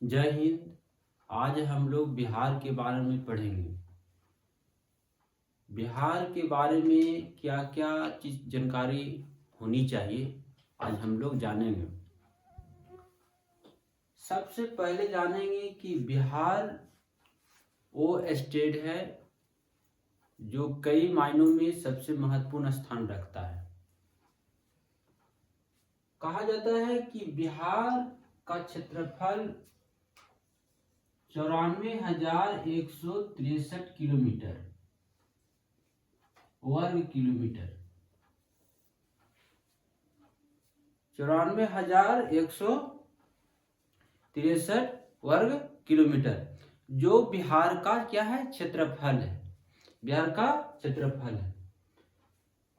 जय हिंद। आज हम लोग बिहार के बारे में पढ़ेंगे। बिहार के बारे में क्या क्या चीज जानकारी होनी चाहिए, आज हम लोग जानेंगे। सबसे पहले जानेंगे कि बिहार वो स्टेट है जो कई मायनों में सबसे महत्वपूर्ण स्थान रखता है। कहा जाता है कि बिहार का क्षेत्रफल 94,163 किलोमीटर वर्ग किलोमीटर 94,163 वर्ग किलोमीटर जो बिहार का क्या है, क्षेत्रफल है। बिहार का क्षेत्रफल है।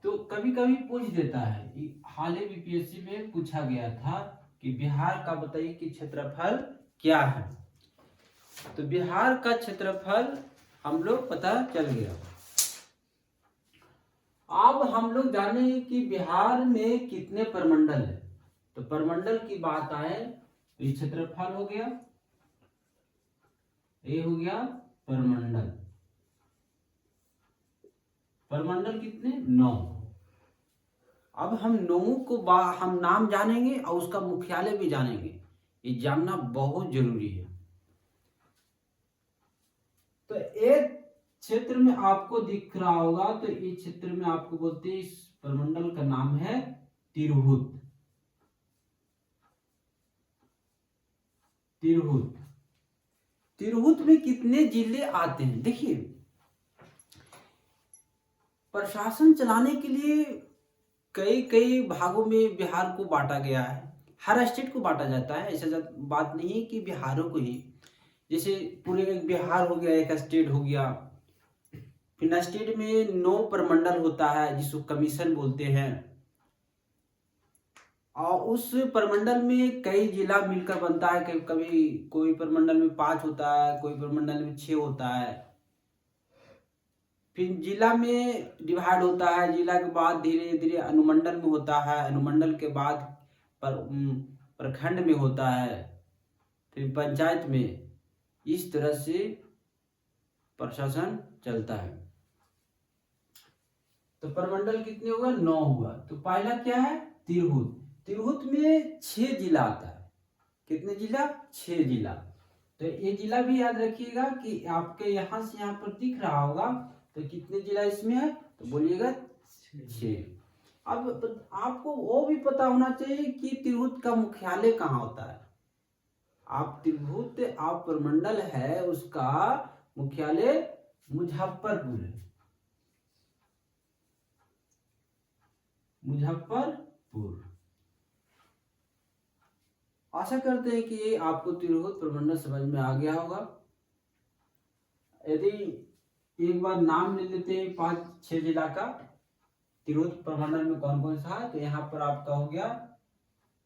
तो कभी कभी पूछ देता है, हाल ही बीपीएससी में पूछा गया था कि बिहार का बताइए कि क्षेत्रफल क्या है। तो बिहार का क्षेत्रफल हम लोग पता चल गया। अब हम लोग जानेंगे कि बिहार में कितने प्रमंडल है। तो प्रमंडल की बात आए तो ये क्षेत्रफल हो गया, ये हो गया प्रमंडल। प्रमंडल कितने? 9। अब हम 9 को हम नाम जानेंगे और उसका मुख्यालय भी जानेंगे। ये जानना बहुत जरूरी है। तो एक क्षेत्र में आपको दिख रहा होगा, तो इस क्षेत्र में आपको बोलते हैं, इस प्रमंडल का नाम है तिरहुत। तिरहुत तिरहुत में कितने जिले आते हैं? देखिए, प्रशासन चलाने के लिए कई कई भागों में बिहार को बांटा गया है। हर स्टेट को बांटा जाता है, ऐसा बात नहीं है कि बिहारों को ही। जैसे पूरे एक बिहार हो गया, एक स्टेट हो गया। फिर स्टेट में 9 प्रमंडल होता है जिसको कमीशन बोलते हैं, और उस प्रमंडल में कई जिला मिलकर बनता है। कभी कोई प्रमंडल में 5 होता है, कोई प्रमंडल में 6 होता है। फिर जिला में डिवाइड होता है, जिला के बाद धीरे धीरे अनुमंडल में होता है, अनुमंडल के बाद प्रखंड में होता है, फिर पंचायत में। इस तरह से प्रशासन चलता है। तो प्रमंडल कितने हुआ? 9 हुआ। तो पहला क्या है? तिरहुत। तिरहुत में 6 जिला आता है। कितने जिला? 6 जिला। तो ये जिला भी याद रखिएगा कि आपके यहां से यहां पर दिख रहा होगा। तो कितने जिला इसमें है? तो बोलिएगा 6। अब आपको वो भी पता होना चाहिए कि तिरहुत का मुख्यालय कहाँ होता है। आप तिरहुत आप प्रमंडल है, उसका मुख्यालय मुजफ्फरपुर है। मुजफ्फरपुर। आशा करते हैं कि आपको तिरहुत प्रमंडल समझ में आ गया होगा। यदि एक बार नाम ले लेते हैं 5-6 जिला का, तिरहुत प्रमंडल में कौन कौन सा है। तो यहाँ पर आपका हो गया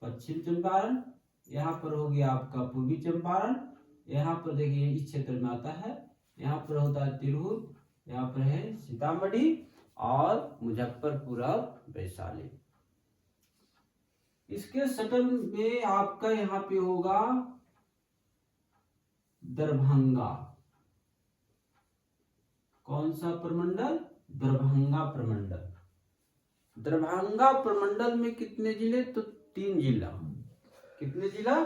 पश्चिम चंपारण, यहाँ पर हो गया आपका पूर्वी चंपारण, यहाँ पर देखिए इस क्षेत्र में आता है, यहाँ पर होता है तिरहुत, यहाँ पर है सीतामढ़ी और मुजफ्फरपुर और वैशाली। इसके सटल में आपका यहाँ पे होगा दरभंगा। कौन सा प्रमंडल? दरभंगा प्रमंडल। दरभंगा प्रमंडल में कितने जिले? तो 3 जिला। कितने जिला?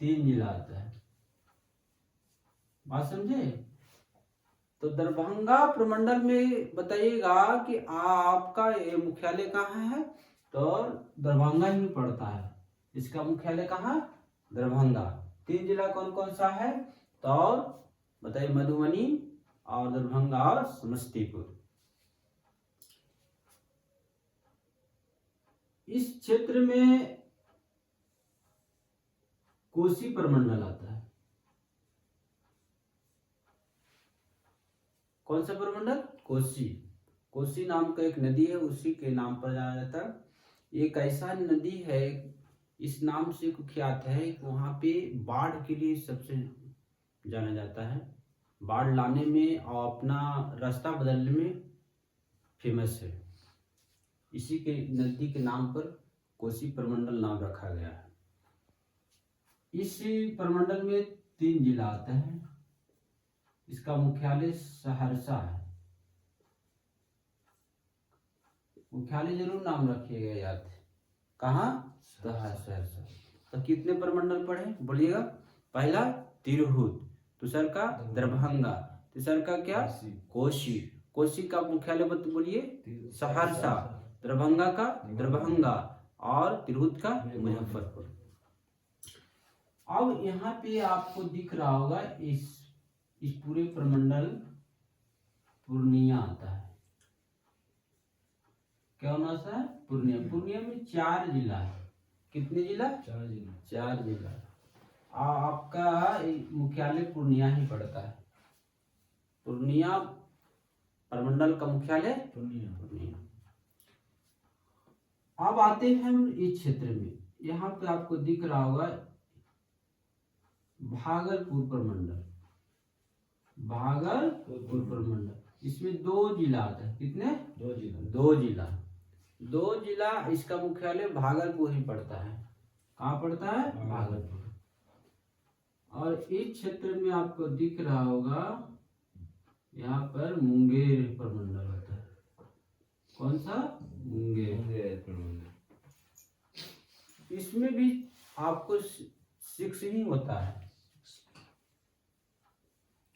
3 जिला आता है। बात समझे? तो दरभंगा प्रमंडल में बताइएगा कि आपका ये मुख्यालय कहाँ है। तो दरभंगा ही पड़ता है। इसका मुख्यालय कहाँ? दरभंगा। 3 जिला कौन कौन सा है? तो बताइए, मधुबनी और दरभंगा और समस्तीपुर। इस क्षेत्र में कोसी प्रमंडल आता है। कौन सा प्रमंडल? कोसी। कोसी नाम का एक नदी है, उसी के नाम पर जाना जाता है। एक ऐसा नदी है, इस नाम से कुख्यात है कि वहां पे बाढ़ के लिए सबसे जाना जाता है। बाढ़ लाने में और अपना रास्ता बदलने में फेमस है। इसी के नदी के नाम पर कोसी प्रमंडल नाम रखा गया है। इस प्रमंडल में 3 जिला आते हैं। इसका मुख्यालय सहरसा है। मुख्यालय जरूर नाम रखिएगा याद। कहाँ? सहरसा। तो कितने प्रमंडल पढ़े बोलिएगा? पहला तिरहुत, दूसर का दरभंगा, तीसर का क्या? कोशी। कोशी का मुख्यालय बोलिए सहरसा, दरभंगा का दरभंगा और तिरहुत का मुजफ्फरपुर। अब यहाँ पे आपको दिख रहा होगा इस पूरे प्रमंडल पूर्णिया आता है। क्या होना सा है? पूर्णिया। पूर्णिया में 4 जिला है। कितने जिला? 4 जिला। आपका मुख्यालय पूर्णिया ही पड़ता है। पूर्णिया प्रमंडल का मुख्यालय पूर्णिया। अब आते हैं हम इस क्षेत्र में। यहाँ पे आपको दिख रहा होगा भागलपुर प्रमंडल। भागलपुर प्रमंडल, इसमें 2 जिला आता है। कितने? 2 जिला। 2 जिला, इसका मुख्यालय भागलपुर ही पड़ता है। कहाँ पड़ता है? भागलपुर। और इस क्षेत्र में आपको दिख रहा होगा यहाँ पर मुंगेर प्रमंडल होता है। कौन सा? मुंगेर प्रमंडल। इसमें भी आपको 6 ही होता है।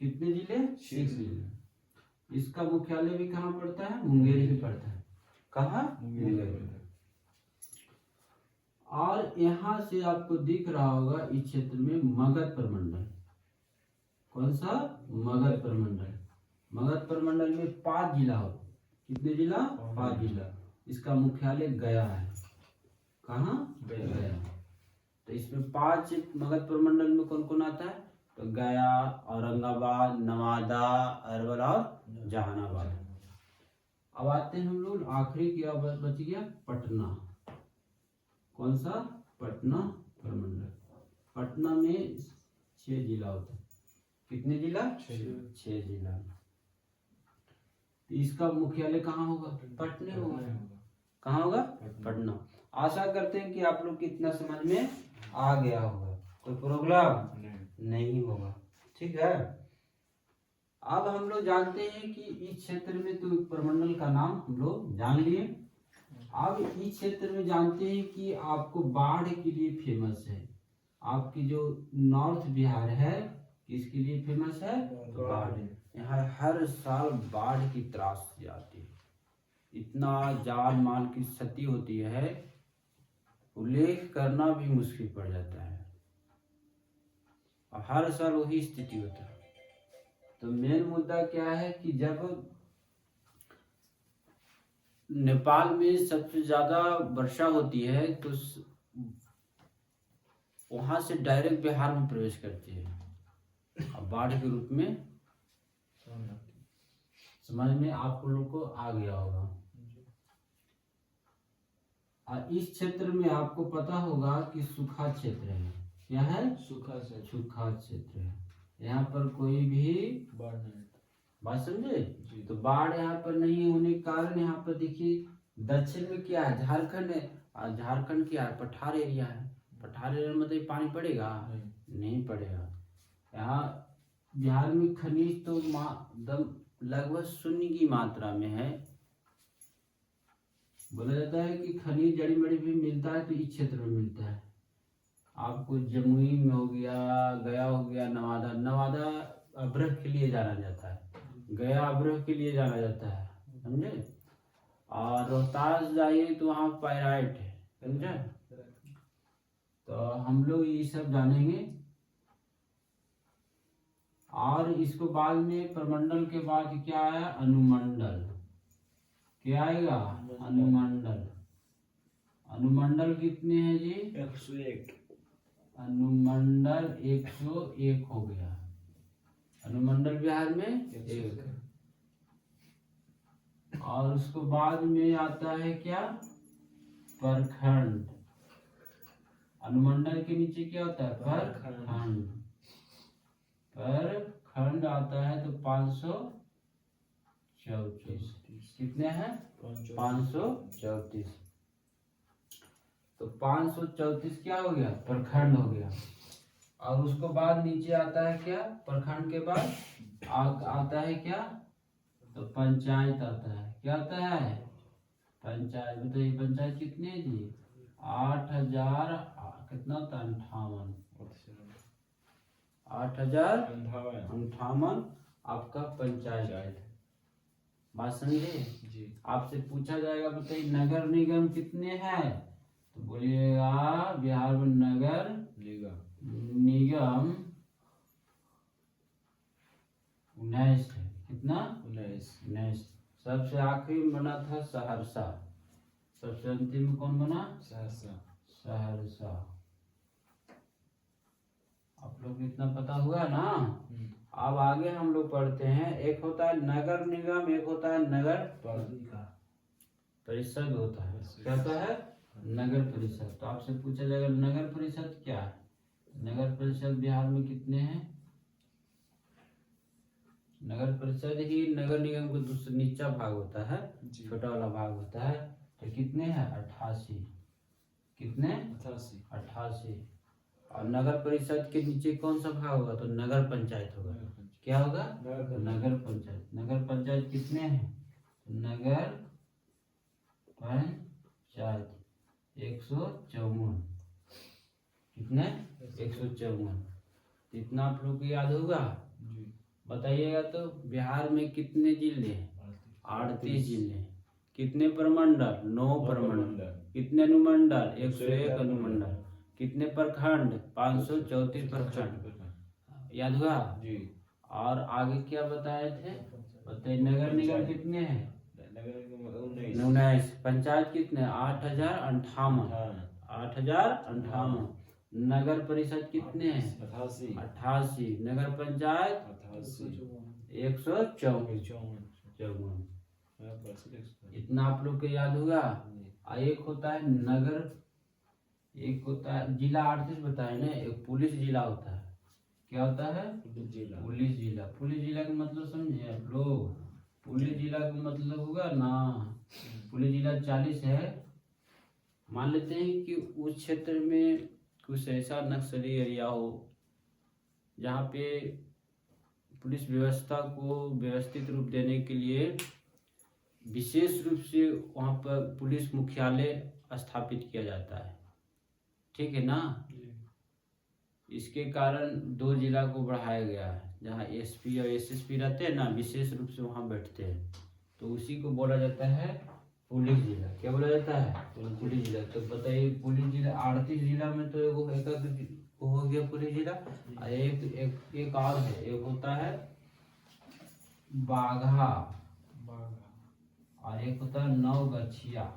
कितने जिले? 6 जिले। इसका मुख्यालय भी कहाँ पड़ता है? मुंगेर ही पड़ता है। कहाँ? मुंगेर। और यहाँ से आपको दिख रहा होगा इस क्षेत्र में मगध प्रमंडल। कौन सा? मगध प्रमंडल। मगध प्रमंडल में 5 जिला हो। कितने जिला? 5 जिला। इसका मुख्यालय गया है। कहाँ? गया। तो इसमें 5 मगध प्रमंडल में कौन कौन आता है? तो गया, औरंगाबाद, नवादा, अरवल और जहानाबाद। अब आते हैं हम लोग आखिरी क्या बच गया? पटना। कौन सा? पटना प्रमंडल। पटना में 6 जिला होते हैं। कितने जिला? 6 जिला। तो इसका मुख्यालय कहाँ होगा? पटना होगा। कहाँ होगा? पटना। आशा करते हैं कि आप लोग को इतना समझ में आ गया होगा। कोई प्रॉब्लम नहीं होगा। ठीक है। अब हम लोग जानते हैं कि इस क्षेत्र में तो प्रमंडल का नाम हम लोग जान लिए। अब इस क्षेत्र में जानते हैं कि आपको बाढ़ के लिए फेमस है। आपकी जो नॉर्थ बिहार है किसके लिए फेमस है? बाढ़। यहाँ हर साल बाढ़ की त्रास आती है। इतना जान माल की क्षति होती है, उल्लेख करना भी मुश्किल पड़ जाता है। और हर साल वही स्थिति होता है। तो मेन मुद्दा क्या है कि जब नेपाल में सबसे ज्यादा वर्षा होती है तो वहां से डायरेक्ट बिहार में प्रवेश करती है और बाढ़ के रूप में। समझ में आप लोग को आ गया होगा। और इस क्षेत्र में आपको पता होगा कि सूखा क्षेत्र है। क्या है? सूखा क्षेत्र है। यहाँ पर कोई भी बाढ़ नहीं। बात समझे? तो बाढ़ यहाँ पर नहीं होने के कारण यहाँ पर देखिए दक्षिण में क्या है? झारखंड है। और झारखंड क्या है? पठार एरिया है। पठार एरिया में मतलब पानी पड़ेगा? नहीं पड़ेगा। यहाँ बिहार में खनिज तो लगभग 0 की मात्रा में है। बोला जाता है कि खनिज जड़ी बड़ी भी मिलता है तो इस क्षेत्र में मिलता है। आपको जमुई में हो गया, गया हो गया, नवादा अभ्रक के लिए जाना जाता है। गया अभ्रक के लिए जाना जाता है। समझे? और रोहतास जाइए तो वहाँ पायराइट है। समझे? तो हम लोग ये सब जानेंगे। और इसको बाद में प्रमंडल के बाद क्या है? अनुमंडल। क्या आएगा? अनुमंडल। अनुमंडल कितने हैं जी? 101। अनुमंडल 101 हो गया। अनुमंडल बिहार में 1। और उसको बाद में आता है क्या? प्रखंड। अनुमंडल के नीचे क्या होता है? प्रखंड। प्रखंड आता है तो 534। कितने हैं? 534। तो 534 क्या हो गया? प्रखंड हो गया। और उसको बाद नीचे आता है क्या, प्रखंड के बाद आता है क्या, तो पंचायत आता है। क्या आता है, पंचायत। बताइए पंचायत कितने जी, 8,000 कितना होता है, 58, 8,058 आपका पंचायत है। बात समझे जी। आपसे पूछा जाएगा बताइए नगर निगम कितने हैं, तो बोलिएगा बिहार में नगर निगम 19 है। कितना, 19। सबसे आखिरी में बना था सहरसा, सबसे अंतिम में कौन बना, सहरसा। आप लोग इतना पता हुआ ना। अब आगे हम लोग पढ़ते हैं, एक होता है नगर निगम, एक होता है नगर परिषद होता है। क्या होता है, नगर परिषद। तो आपसे पूछा जाएगा नगर परिषद क्या है, नगर परिषद बिहार में कितने हैं, नगर परिषद ही नगर निगम का दूसरा नीचा भाग होता है, छोटा वाला भाग होता है। तो कितने हैं, 88। कितने, 88। और नगर परिषद के नीचे कौन सा भाग होगा, तो नगर पंचायत होगा। क्या होगा, नगर पंचायत। नगर पंचायत कितने हैं, नगर पंचायत 154। कितने, 154। इतना आप लोग को याद होगा। बताइएगा तो बिहार में कितने जिले हैं, 38 जिले। कितने प्रमंडल, 9 प्रमंडल। कितने अनुमंडल, 101 अनुमंडल। कितने प्रखंड, 534 प्रखंड। याद हुआ जी। और आगे क्या बताए थे, बताइए नगर निगम कितने हैं, 19। पंचायत कितने, 8,058। 8,058। नगर परिषद कितने हैं, 88। नगर पंचायत 154। इतना आप लोग को याद होगा। एक होता है नगर, एक होता है जिला 38 बताए ना, एक पुलिस जिला होता है। क्या होता है, पुलिस जिला। पुलिस जिला का मतलब समझे आप लोग, पुलिस जिला का मतलब होगा ना, पुलिस जिला 40 है। मान लेते हैं कि उस क्षेत्र में कुछ ऐसा नक्सली एरिया हो जहाँ पे पुलिस व्यवस्था को व्यवस्थित रूप देने के लिए विशेष रूप से वहाँ पर पुलिस मुख्यालय स्थापित किया जाता है। ठीक है ना। इसके कारण 2 जिला को बढ़ाया गया है, जहाँ एसपी और एसएसपी रहते हैं ना, विशेष रूप से वहाँ बैठते हैं, तो उसी को बोला जाता है पुलिस जिला। क्या बोला जाता है, पुलिस जिला। तो बताइए पुलिस जिला 38 जिला में तो एक हो गया पुलिस जिला। और एक और है, एक होता है बाघा, और एक होता है नवगछिया।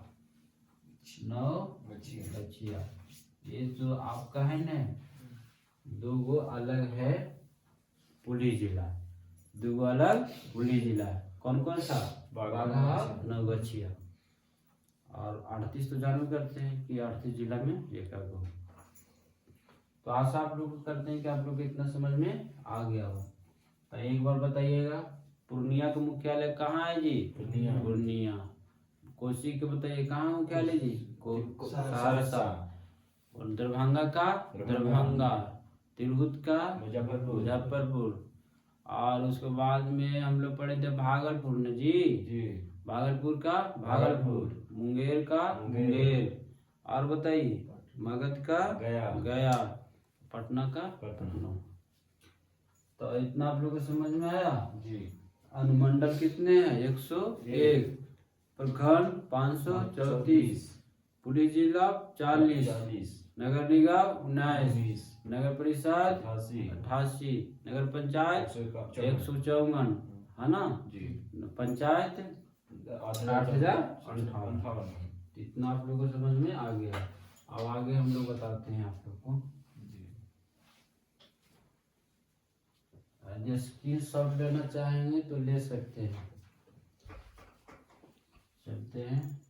ये जो आपका है ना, 2 अलग है पुलिस जिला, 2 अलग पुलिस जिला। कौन कौन सा, बाघा, नवगछिया। और 38 तो जानू करते हैं कि 38 जिला में एक हो। तो आशा आप लोग करते हैं कि आप लोग इतना समझ में आ गया हो। तो एक बार बताइएगा, पूर्णिया का मुख्यालय कहाँ है जी, पूर्णिया। कोसी के बताइए कहाँ मुख्यालय जी, सहरसा। और दरभंगा का दरभंगा, तिरहुत का मुजफ्फरपुर। और उसके बाद में हम लोग पढ़े थे भागलपुर ने जी, भागलपुर का भागलपुर, मुंगेर का मुंगेर, और बताइए मगध का गया, पटना का पटना। तो इतना आप लोग को समझ में आया जी। अनुमंडल कितने हैं, 101। प्रखंड 534। पुलिस जिला 40। नगर निगम 19। नगर परिषद 88। नगर पंचायत 154 है ना जी। पंचायत 8,058। इतना आप लोगों को समझ में आ गया। अब आगे हम लोग बताते हैं आप लोग को। यदि स्किल शॉट लेना चाहेंगे तो ले सकते हैं। चलते हैं,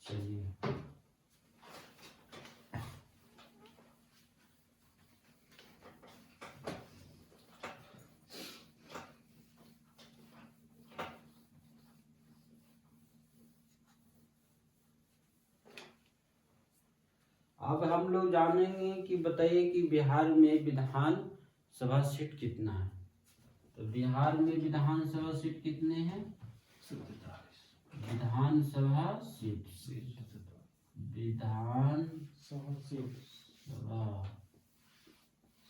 चलिए। अब हम लोग जानेंगे कि बताइए कि बिहार में विधान सभा सीट कितना है। तो बिहार में विधानसभा सीट कितने हैं? विधानसभा सीट, विधानसभा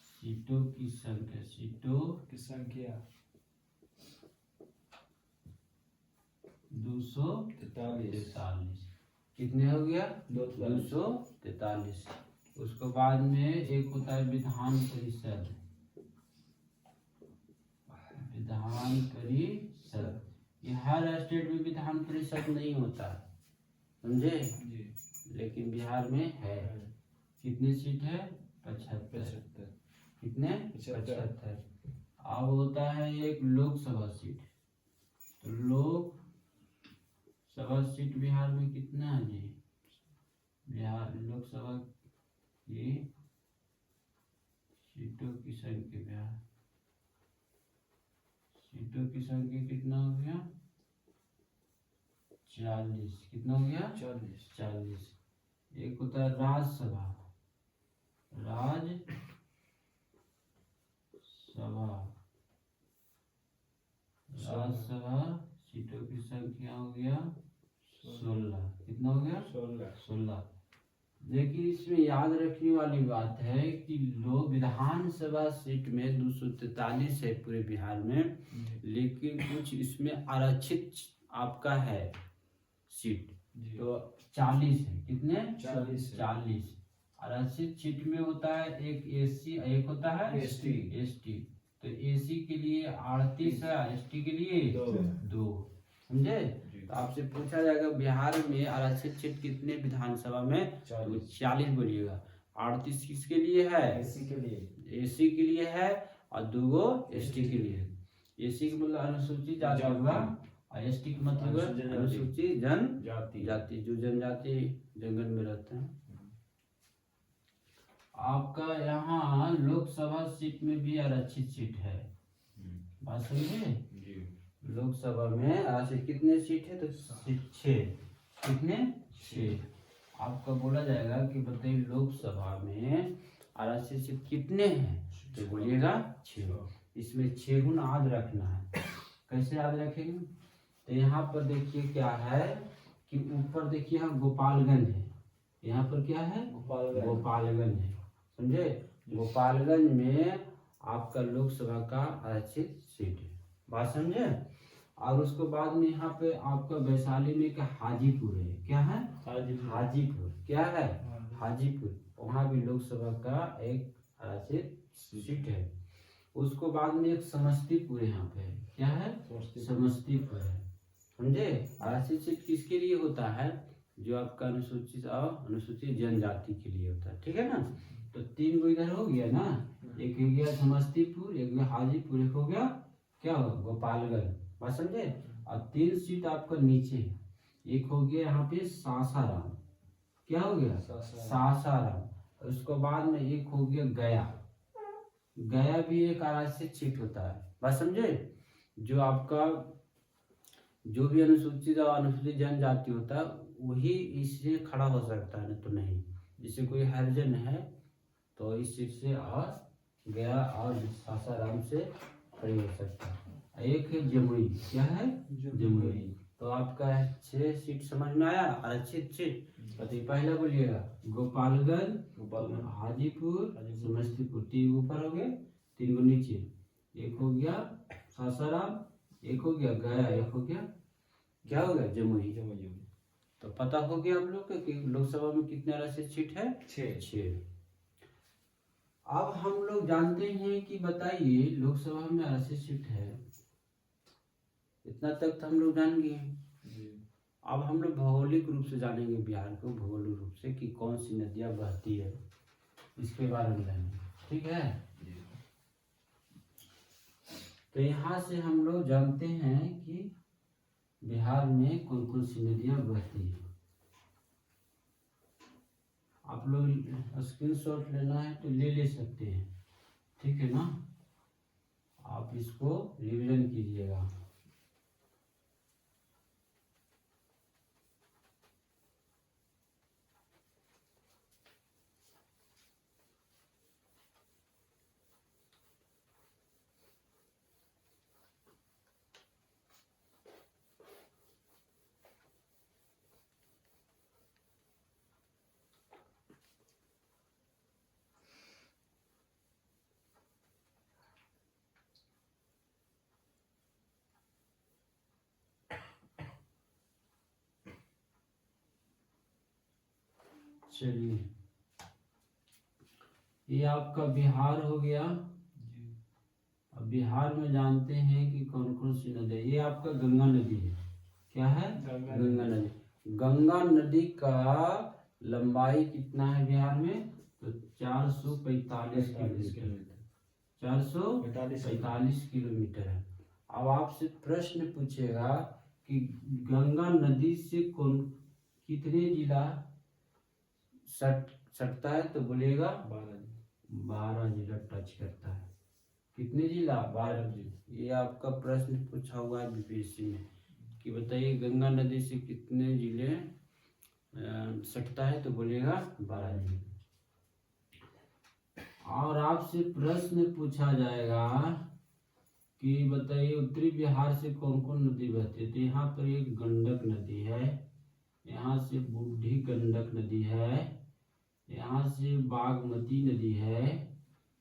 सीटों की संख्या, सीटों की संख्या 243। कितने हो गया? 243। उसके बाद में एक होता है विधान परिषद, विधान परिषद। ये हर स्टेट में विधान परिषद नहीं होता, समझे? लेकिन बिहार में है। कितनी सीट है? 75। कितने? 75। अब होता है एक लोकसभा सीट। तो लोकसभा सीट बिहार में कितना है जी? बिहार लोकसभा की सीटों की संख्या, बिहार सीटों की संख्या कितना हो गया? 40। कितना हो गया? 40। एक होता है राज्यसभा, राज्यसभा सीटों की संख्या हो गया 16। कितना हो गया? 16। देखिए इसमें याद रखने वाली बात है कि लोग विधानसभा सीट में 243 है पूरे बिहार में, लेकिन कुछ इसमें आरक्षित आपका है सीट, तो 40 है। कितने? 40। आरक्षित सीट में होता है एक एससी, एक होता है एसटी। तो एसी के लिए 38 है, एसटी के लिए 2। समझे? तो आपसे पूछा जाएगा बिहार में आरक्षित सीट कितने विधानसभा में? 40 बोलिएगा। 38 किसके लिए है? एसी के लिए है, और 2 एसटी के लिए। एसी का मतलब अनुसूचित जाति होगा, और एसटी का मतलब अनुसूचित जनजाति, जो जनजाति जंगल में रहते हैं। आपका यहाँ लोकसभा सीट में भी आरक्षित सीट है, बात समझे? लोकसभा में आरक्षित कितने सीट है? तो 6। कितने? 6। आपका बोला जाएगा कि बताइए लोकसभा में आरक्षित सीट कितने हैं? तो बोलिएगा 6। इसमें 6 गुना याद रखना है। कैसे याद रखेंगे? तो यहाँ पर देखिए क्या है कि ऊपर देखिए यहाँ गोपालगंज है, यहाँ पर क्या है? गोपालगंज है, समझे? गोपालगंज में आपका लोकसभा का आरक्षित सीट है, बात समझे? और उसके बाद में यहाँ पे आपका वैशाली में क्या हाजीपुर है, क्या है? हाजीपुर क्या है? हाजीपुर, वहाँ भी लोकसभा का एक आरक्षित सीट है। उसको बाद में एक समस्तीपुर यहाँ पे है, क्या है? समस्तीपुर है, समझे? आरक्षित सीट किसके लिए होता है? जो आपका अनुसूचित और अनुसूचित जनजाति के लिए होता है, ठीक है ना? तो 3 गो इधर हो गया ना, एक हो गया समस्तीपुर, एक हो गया हाजीपुर, एक हो गया क्या हो? गोपालगंज, बात समझे? और 3 सीट आपका नीचे है। एक हो गया यहाँ पे सासाराम, क्या हो गया? सासाराम। उसको बाद में एक हो गया गया, गया भी एक आरक्षित सीट होता है, बात समझे? जो आपका जो भी अनुसूचित और अनुसूचित जनजाति होता है वही इससे खड़ा हो सकता है, तो नहीं। जैसे कोई हरिजन है तो इस सीट से और गया और सासाराम से खड़ी हो सकता है। एक है जमुई, क्या है? जमुई। तो आपका 6 सीट समझ में आया आरक्षित सीट। तो पहला बोलिएगा गोपालगंज, हाजीपुर, समस्तीपुर, 3 ऊपर हो गए, 3 गो नीचे। एक हो गया सासाराम, एक हो गया गया, एक हो गया क्या हो गया? जमुई। तो पता हो गया आप लोग कि लोकसभा में कितने आरक्षित सीट है? 6। अब हम लोग जानते हैं कि बताइए लोकसभा में आरक्षित सीट है, इतना तक तो हम लोग जान गए। अब हम लोग भौगोलिक रूप से जानेंगे बिहार को, भौगोलिक रूप से कि कौन सी नदियां बहती है, इसके बारे में जानेंगे, ठीक है? तो यहाँ से हम लोग जानते हैं कि बिहार में कौन कौन सी नदियां बहती है। आप लोग स्क्रीनशॉट लेना है तो ले सकते हैं, ठीक है ना? आप इसको रिवीजन कीजिएगा। चलिए, ये आपका बिहार हो गया। अब बिहार में जानते हैं कि कौन कौन सी नदी है। ये आपका गंगा नदी है। क्या है? गंगा नदी। गंगा नदी का लंबाई कितना है बिहार में? तो 445 किलोमीटर। 445 किलोमीटर है। अब आपसे प्रश्न पूछेगा कि गंगा नदी से कौन कितने जिला सटता है? तो बोलेगा 12 जिला टच करता है। कितने जिला? 12 जिला। ये आपका प्रश्न पूछा हुआ है बीपीएससी में कि बताइए गंगा नदी से कितने जिले सटता है? तो बोलेगा 12 जिले। और आपसे प्रश्न पूछा जाएगा कि बताइए उत्तरी बिहार से कौन कौन नदी बहती है? तो यहाँ पर एक गंडक नदी है, यहाँ से बूढ़ी गंडक नदी है, यहाँ से बागमती नदी है,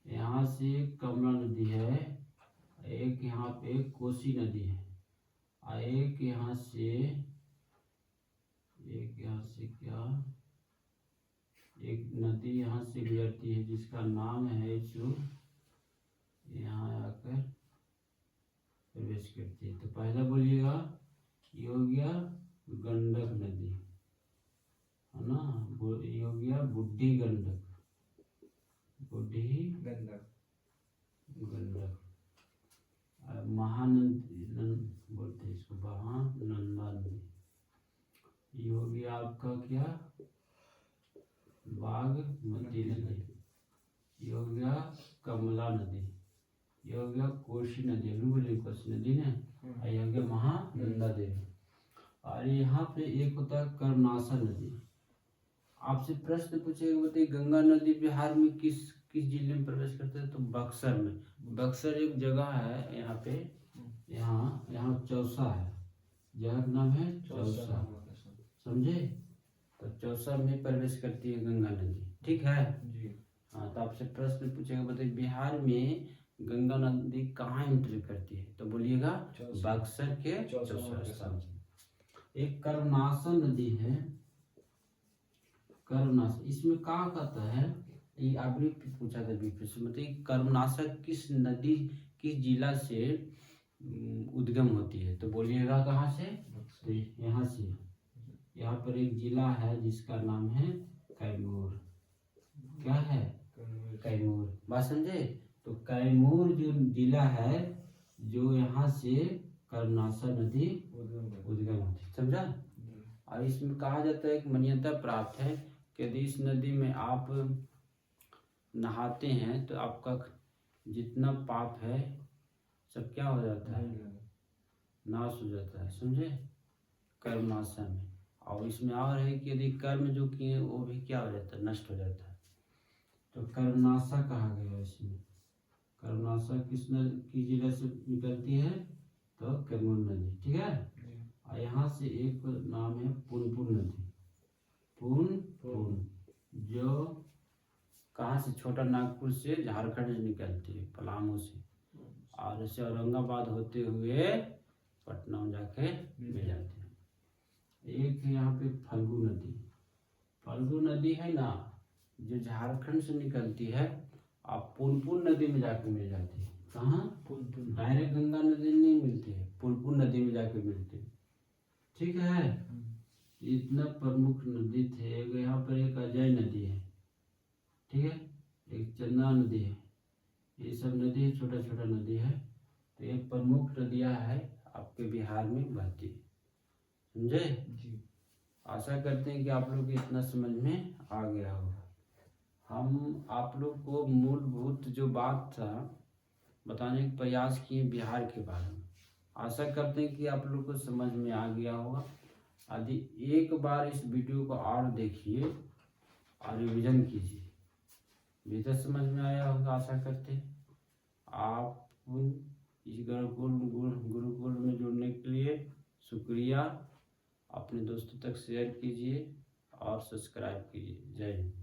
यहाँ से कमला नदी है, एक यहाँ पे कोसी नदी है, और एक यहाँ से क्या, एक नदी यहाँ से गुजरती है जिसका नाम है जो यहाँ आकर प्रवेश करती है। तो पहला बोलिएगा, ये हो गया गंडक नदी, है ना? ये हो गया बूढ़ी गंडक, बूढ़ी गंडक। महानंदी बोलते हैं इसको, महानंदा नदी। ये हो गया आपका क्या, बागमती नदी। ये हो गया कमला नदी। ये हो गया कोसी नदी, अभी बोले कोसी नदी ने। ये हो गया महानंदा देवी। और यहाँ पे एक होता है कर्मनाशा नदी। आपसे प्रश्न पूछेगा बताइए गंगा नदी बिहार में किस जिले में प्रवेश करते हैं? तो बक्सर में। बक्सर एक जगह है यहाँ पे, यहाँ चौसा है, जगह का नाम है चौसा, समझे? तो चौसा में प्रवेश करती है गंगा नदी। ठीक है जी। हाँ, तो आपसे प्रश्न पूछेगा बताइए बिहार में गंगा नदी कहाँ एंट्री करती है? तो बोलिएगा बक्सर के चौसा स्थान। एक कर्मनाशा नदी है, कर्मनाशा, इसमें कहाँ कहता है? ये अभी पूछा था बीपीएससी में। मतलब कर्मनाशा किस नदी, किस जिला से उद्गम होती है? तो बोलिएगा कहाँ से? तो यहाँ से। यहाँ पर एक जिला है जिसका नाम है कैमूर। क्या है? कैमूर। बात समझे? तो कैमूर जो जिला है, जो यहाँ से कर्मनाशा नदी उद्गम होती है, समझा? और इसमें कहा जाता है कि मान्यता प्राप्त है कि यदि इस नदी में आप नहाते हैं तो आपका जितना पाप है सब क्या हो जाता है? नाश हो जाता है, समझे? कर्मनाशा में। और इसमें और है कि यदि कर्म जो किए वो भी क्या हो जाता है? नष्ट हो जाता है। तो कर्मनाशा कहा गया इसमें। कर्मनाशा किस जिले से निकलती है? तो कैमूर नदी। ठीक है। और यहाँ से एक नाम है पुनपुन नदी। पुनपुन जो कहाँ से? छोटा नागपुर से झारखंड से निकलती है, पलामू से, और इसे औरंगाबाद होते हुए पटना में जाके मिल जाती है। एक यहाँ पे फल्गु नदी। फल्गु नदी है ना, जो झारखंड से निकलती है और पुनपुन नदी में जाके मिल जाती है। कहाँ? पुनपुन। डायरेक्ट गंगा नदी नहीं मिलती है, पुनपुन नदी में जाके मिलती है। ठीक है। इतना प्रमुख नदी थे। यहाँ पर एक अजय नदी है, ठीक है, एक चंदा नदी है, ये सब नदी है, छोटा छोटा नदी है। तो ये प्रमुख नदियाँ है आपके बिहार में बहती है, समझे जी। आशा करते हैं कि आप लोग इतना समझ में आ गया होगा। हम आप लोग को मूलभूत जो बात था बताने का प्रयास किए बिहार के बारे में। आशा करते हैं कि आप लोग को समझ में आ गया होगा। यदि एक बार इस वीडियो को और देखिए और रिवीजन कीजिए, बेहतर समझ में आया होगा। आशा करते हैं आप इस गुरुकुल में जुड़ने के लिए शुक्रिया। अपने दोस्तों तक शेयर कीजिए और सब्सक्राइब कीजिए। जय हिंद।